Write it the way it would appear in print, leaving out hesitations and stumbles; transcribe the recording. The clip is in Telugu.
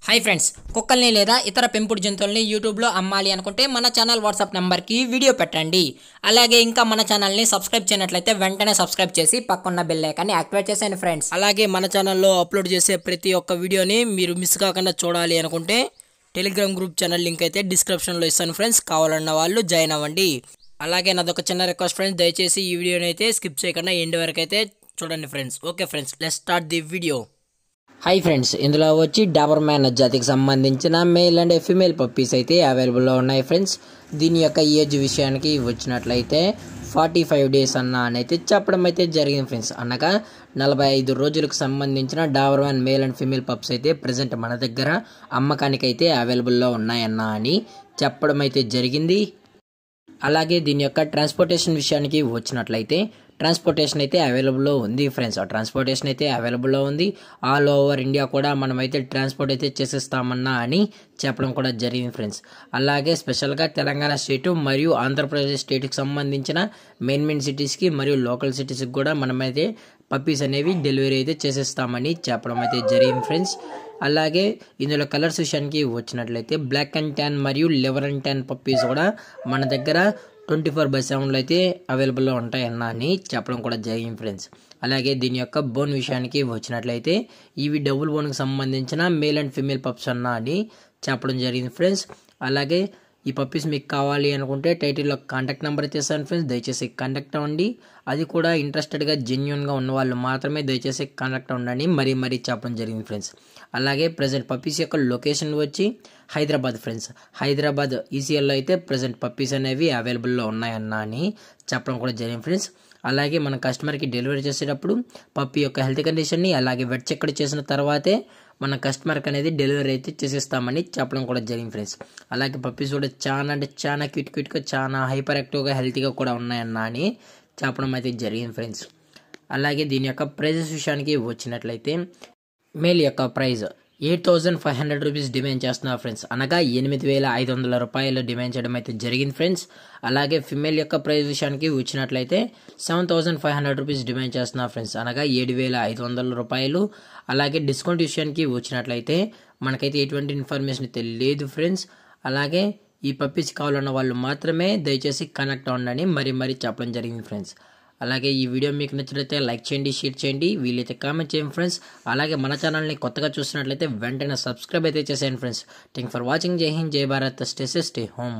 हाई फ्रेंड्स కుక్కల్ని లేదా ఇతర పెంపుడు జంతువుల్ని యూట్యూబ్ లో అమ్మాలి అనుకుంటే మన ఛానల్ వాట్సాప్ నంబర్ కి వీడియో పెట్టండి. అలాగే ఇంకా మన ఛానల్ ని సబ్స్క్రైబ్ చేయనట్లయితే వెంటనే సబ్స్క్రైబ్ చేసి పక్కన బెల్ ఐకాన్ ని యాక్టివేట్ చేయండి ఫ్రెండ్స్. అలాగే మన ఛానల్ లో అప్లోడ్ చేసే ప్రతి ఒక్క వీడియోని మీరు మిస్ కాకుండా చూడాలి అనుకుంటే టెలిగ్రామ్ గ్రూప్ ఛానల్ లింక్ అయితే డిస్క్రిప్షన్ లో ఇస్తాను ఫ్రెండ్స్. కావాలన్న వాళ్ళు జాయిన్ అవ్వండి. అలాగే నాదొక చిన్న రిక్వెస్ట్ ఫ్రెండ్స్, దయచేసి ఈ వీడియోని అయితే స్కిప్ చేయకుండా ఎండ్ వరకు అయితే చూడండి friends. Okay friends, let's start the video. Hi friends इंदुलो वच्ची डाबरमैन जातिकी संबंधिंचिन मेल अंड फीमेल पप्पीस अयिते अवैलबल लो उन्नायि फ्रेंड्स. दीनि योक्क एज विषयानिकी वच्चिनट्लयिते 45 डेस अन्न अनि अयिते चेप्पडम अयिते जरिगिंది फ्रेंड्स. అనగా 45 రోజులకు సంబంధించిన డాబర్మన్ మేల్ అండ్ ఫీమేల్ పప్స్ అయితే ప్రెజెంట్ మన దగ్గర అమ్మకానికి అయితే అవైలబుల్ లో ఉన్నాయన్న అని చెప్పడం అయితే జరిగింది. అలాగే దీని యొక్క ట్రాన్స్పోర్టేషన్ విషయానికి వచ్చినట్లయితే ట్రాన్స్పోర్టేషన్ అయితే అవైలబుల్ లో ఉంది ఫ్రెండ్స్. ఆ ట్రాన్స్పోర్టేషన్ అయితే అవైలబుల్ లో ఉంది. ఆల్ ఓవర్ ఇండియా కూడా మనం అయితే ట్రాన్స్పోర్ట్ అయితే చేసేస్తామన్నా అని చెప్పడం కూడా జరిగింది ఫ్రెండ్స్. అలాగే స్పెషల్గా తెలంగాణ స్టేట్ మరియు ఆంధ్రప్రదేశ్ స్టేట్కి సంబంధించిన మెయిన్ సిటీస్కి మరియు లోకల్ సిటీస్కి కూడా మనమైతే పప్పీస్ అనేవి డెలివరీ అయితే చేసేస్తామని చెప్పడం అయితే జరిగింది ఫ్రెండ్స్. అలాగే ఇందులో కలర్స్ విషయానికి వచ్చినట్లయితే బ్లాక్ అండ్ ట్యాన్ మరియు లివర్ అండ్ ట్యాన్ పప్పీస్ కూడా మన దగ్గర 24/7 అయితే అవైలబుల్లో ఉంటాయన్న అని చెప్పడం కూడా జరిగింది ఫ్రెండ్స్. అలాగే దీని యొక్క బోన్ విషయానికి వచ్చినట్లయితే ఇవి డబుల్ బోన్కి సంబంధించిన మేల్ అండ్ ఫీమేల్ పప్స్ అన్న అని చెప్పడం జరిగింది ఫ్రెండ్స్. అలాగే ఈ పప్పీస్ మీకు కావాలి అనుకుంటే టైటిల్లో కాంటాక్ట్ నెంబర్ ఇచ్చేస్తాను ఫ్రెండ్స్, దయచేసి కాంటాక్ట్ అవ్వండి. అది కూడా ఇంట్రెస్టెడ్గా జెన్యున్గా ఉన్న వాళ్ళు మాత్రమే దయచేసి కాంటాక్ట్ అవ్వండి మరీ చెప్పడం జరిగింది ఫ్రెండ్స్. అలాగే ప్రజెంట్ పప్పీస్ యొక్క లొకేషన్ వచ్చి హైదరాబాద్ ఫ్రెండ్స్. హైదరాబాద్ ఈసీఎల్లో అయితే ప్రజెంట్ పప్పీస్ అనేవి అవైలబుల్లో ఉన్నాయన్న అని చెప్పడం కూడా జరిగింది ఫ్రెండ్స్. అలాగే మన కస్టమర్కి డెలివరీ చేసేటప్పుడు పప్పీ యొక్క హెల్త్ కండిషన్ని అలాగే వెట్ చెక్ చేసిన తర్వాతే మన కస్టమర్కి అనేది డెలివరీ అయితే చేసేస్తామని చెప్పడం కూడా జరిగింది ఫ్రెండ్స్. అలాగే పప్పీస్ కూడా చాలా అంటే చాలా క్యూట్గా చాలా హైపర్ యాక్టివ్గా హెల్తీగా కూడా ఉన్నాయన్న అని చెప్పడం అయితే జరిగింది ఫ్రెండ్స్. అలాగే దీని యొక్క ప్రైజెస్ విషయానికి వచ్చినట్లయితే మేల్ యొక్క ప్రైజ్ 8,500 రూపీస్ డిమాండ్ చేస్తున్నారు ఫ్రెండ్స్. అనగా 8,500 రూపాయలు డిమాండ్ చేయడం అయితే జరిగింది ఫ్రెండ్స్. అలాగే ఫిమేల్ యొక్క ప్రైస్ విషయానికి వచ్చినట్లయితే 7,500 రూపీస్ డిమాండ్ చేస్తున్నారు ఫ్రెండ్స్. అనగా 7,500 రూపాయలు. అలాగే డిస్కౌంట్ విషయానికి వచ్చినట్లయితే మనకైతే ఎటువంటి ఇన్ఫర్మేషన్ అయితే లేదు ఫ్రెండ్స్. అలాగే ఈ పప్పీస్ కావాలన్న వాళ్ళు మాత్రమే దయచేసి కనెక్ట్ అవ్వండి మరీ చెప్పడం జరిగింది ఫ్రెండ్స్. అలాగే ఈ వీడియో మీకు నచ్చినట్లయితే లైక్ చేయండి, షేర్ చేయండి, వీలైతే కామెంట్ చేయండి ఫ్రెండ్స్. అలాగే మన ఛానల్ని కొత్తగా చూసినట్లయితే వెంటనే సబ్స్క్రైబ్ అయితే చేసేయండి ఫ్రెండ్స్. Thank for watching. జై హింద్, జై Bharat, stay safe, stay home.